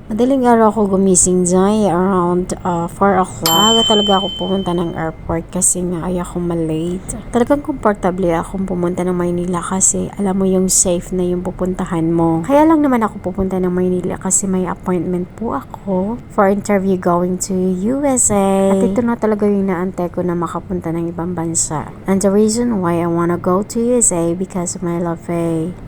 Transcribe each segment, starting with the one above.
Madaling araw ako gumising dyan, around 4 o'clock. Maaga talaga ako pumunta ng airport kasi nga ayaw akong malate. Talagang komportable akong pumunta ng Maynila kasi alam mo yung safe na yung pupuntahan mo. Kaya lang naman ako pupunta ng Maynila kasi may appointment po ako for interview going to USA. At ito na talaga yung naantay ko na makapunta ng ibang bansa. And the reason why I wanna go to USA because of my love.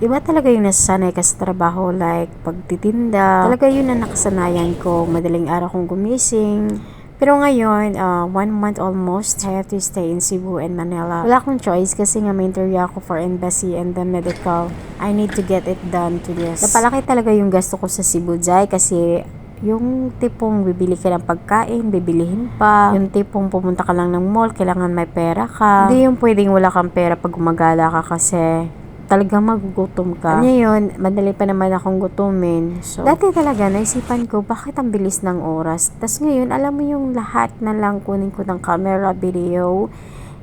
Iba talaga yung nasasanay ka sa trabaho, like pagtitinda. Talaga yun na nakasanayan ko. Madaling araw kong gumising. Pero ngayon, 1 month almost, I have to stay in Cebu and Manila. Wala akong choice kasi nga may interview ako for embassy and the medical. I need to get it done to this. Napalaki talaga yung gasto ko sa Cebu, Jai, kasi yung tipong bibili ka ng pagkain, bibilihin pa. Yung tipong pumunta ka lang ng mall, kailangan may pera ka. Hindi yung pwedeng wala kang pera pag gumagala ka kasi talagang magugutom ka. Ngayon, madali pa naman akong gutumin. So, dati talaga, naisipan ko, bakit ang bilis ng oras? Tas ngayon, alam mo yung lahat na lang kunin ko ng camera, video,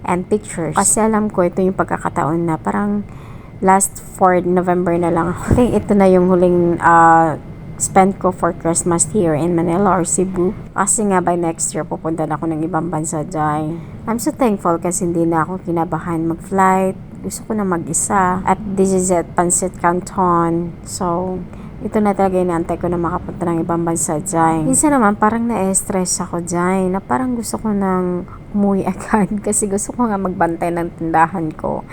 and pictures. Kasi alam ko, ito yung pagkakataon na parang last 4 November na lang. I think ito na yung huling spend ko for Christmas here in Manila or Cebu. Kasi nga by next year, pupunta na ako ng ibang bansa dyan. I'm so thankful kasi hindi na ako kinabahan mag-flight. Gusto ko na mag-isa. At this is at Pancit Canton. So, ito na talaga inaantay ko na makapunta ng ibang bansa dyan. Minsan naman, parang na-stress ako dyan. Na parang gusto ko nang umuwi agad. Kasi gusto ko nga magbantay ng tindahan ko.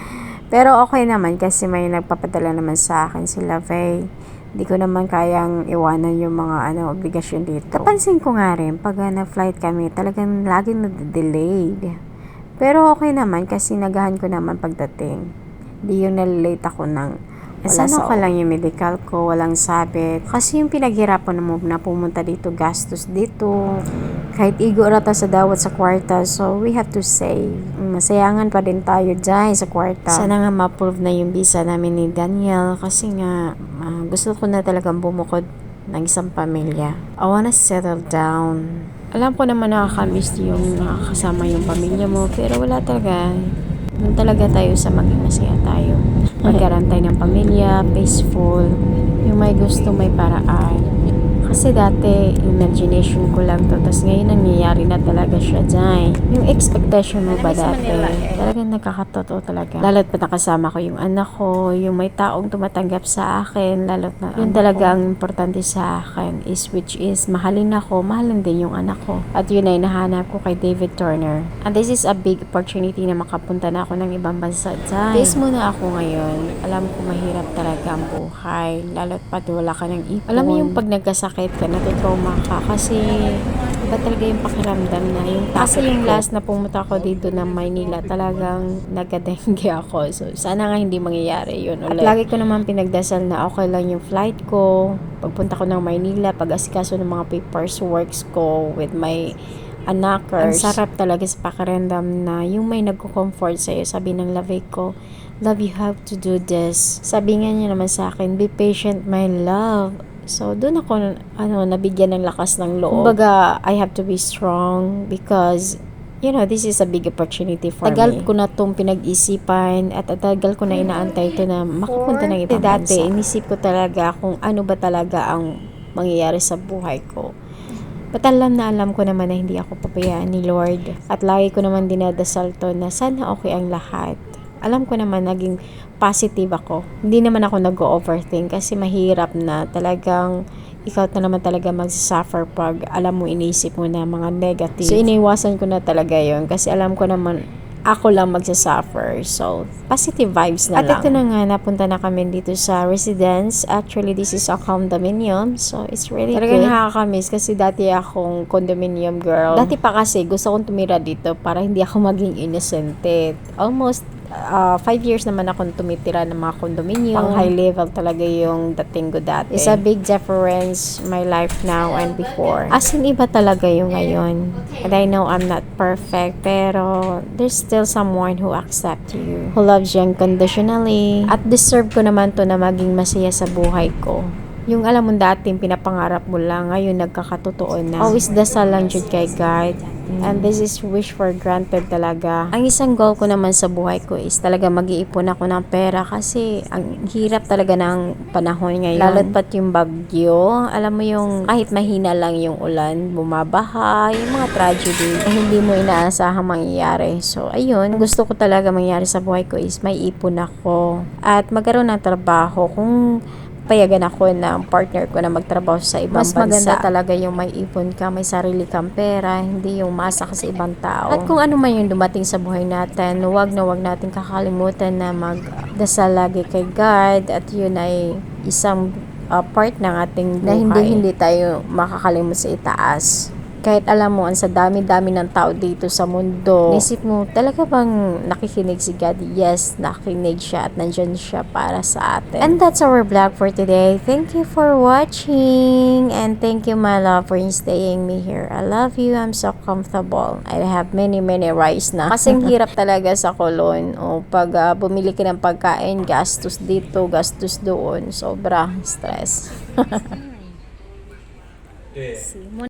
Pero okay naman kasi may nagpapadala naman sa akin si Lavey. Hindi ko naman kayang iwanan yung mga obligasyon dito. Napansin ko nga rin, pag na-flight kami, talagang laging na-delayed. Pero okay naman kasi nagahan ko naman pagdating. Hindi yung nalilate ako ng sana ko lang yung medical ko, walang sabit. Kasi yung pinaghirapan mo na pumunta dito, gastos dito. Kahit igo rata sa dawat sa kwarta, so we have to save. Masayangan pa din tayo dyan sa kwarta. Sana nga ma-approve na yung visa namin ni Daniel kasi nga gusto ko na talagang bumukod ng isang pamilya. I wanna settle down. Alam ko naman nakakamiss yung nakakasama yung pamilya mo, pero wala talaga. Doon talaga tayo sa maging masaya tayo. Magkaroon tayo ng pamilya, peaceful, yung may gusto, may paraan. Kasi dati, imagination ko lang to, tapos ngayon nangyayari na talaga siya dyan. Yung expectation mo ba dati, talagang nakakatotoo talaga. Lalo't pa nakasama ko yung anak ko, yung may taong tumatanggap sa akin, lalo't na yun talaga ang importante sa akin, which is mahalin ako, mahalin din yung anak ko. At yun ay nahanap ko kay David Turner. And this is a big opportunity na makapunta na ako ng ibang bansa dyan. Base muna ako ngayon, alam ko mahirap talaga ang buhay, lalo't pa wala ka ng ipon. Alam mo yung pag nagkasakit ka, natutrauma ka kasi iba talaga yung pakiramdam na yung kasi yung last na pumunta ako dito ng Maynila, talagang nagka-dengue ako. So, sana nga hindi mangyayari yun ulit. At lagi ko naman pinagdasal na okay lang yung flight ko. Pagpunta ko ng Maynila, pag-asikaso ng mga papers, works ko with my anakers. Ang sarap talaga sa pakiramdam na yung may nagko-comfort sa'yo. Sabi ng Lavey ko, love, you have to do this. Sabi nga niya naman sa akin, be patient, my love. So, doon ako, nabigyan ng lakas ng loob. Kumbaga, I have to be strong because, this is a big opportunity for me. Tagal ko na itong pinag-isipan at tagal ko na inaantay ito na makapunta ng ibang bansa. Dati, inisip ko talaga kung ano ba talaga ang mangyayari sa buhay ko. But alam ko naman na hindi ako papayaan ni Lord. At lagi ko naman dinadasal to na sana okay ang lahat. Alam ko naman naging positive ako. Hindi naman ako nag-overthink kasi mahirap na talagang ikaw na naman talaga magsasuffer pag alam mo inisip mo na mga negative. So iniwasan ko na talaga yon kasi alam ko naman ako lang magsasuffer. So, positive vibes na lang. At ito na nga, napunta na kami dito sa residence. Actually, this is a condominium. So, it's really talagang good. Talagang nakakamiss kasi dati akong condominium girl. Dati pa kasi gusto kong tumira dito para hindi ako maging innocent. Almost 5 years naman akong tumitira ng mga condominium. Pang high level talaga yung dating ko dati. It's a big difference my life now and before. As in, iba talaga yung ngayon. And I know I'm not perfect, pero there's still someone who accepts you, who loves you unconditionally. At deserve ko naman to na maging masaya sa buhay ko. Yung alam mo dating pinapangarap mo lang, ngayon nagkakatotoo na. Always dasal lang jud kay God. And this is wish for granted talaga. Ang isang goal ko naman sa buhay ko is talaga mag-iipon ako ng pera kasi ang hirap talaga ng panahon ngayon. Lalo't pat yung bagyo. Alam mo yung kahit mahina lang yung ulan, bumabaha, yung mga tragedy na hindi mo inaasahang mangyayari. So, ayun. Gusto ko talaga mangyari sa buhay ko is may ipon ako. At magkaroon ng trabaho. Kung payagan ako ng partner ko na magtrabaho sa ibang bansa. Mas maganda talaga yung may ipon ka, may sarili kang pera, hindi yung masa ka sa ibang tao. At kung ano man yung dumating sa buhay natin, huwag na huwag natin kakalimutan na magdasal lagi kay God at yun ay isang part ng ating buhay na hindi tayo makakalimot sa itaas. Kahit alam mo, ang sa dami-dami ng tao dito sa mundo, isip mo, talaga bang nakikinig si God? Yes, nakikinig siya at nandyan siya para sa atin. And that's our vlog for today. Thank you for watching. And thank you, my love, for staying me here. I love you. I'm so comfortable. I have many rice na. Kasing hirap talaga sa Colon. O pag bumili ka ng pagkain, gastos dito, gastos doon. Sobra stress.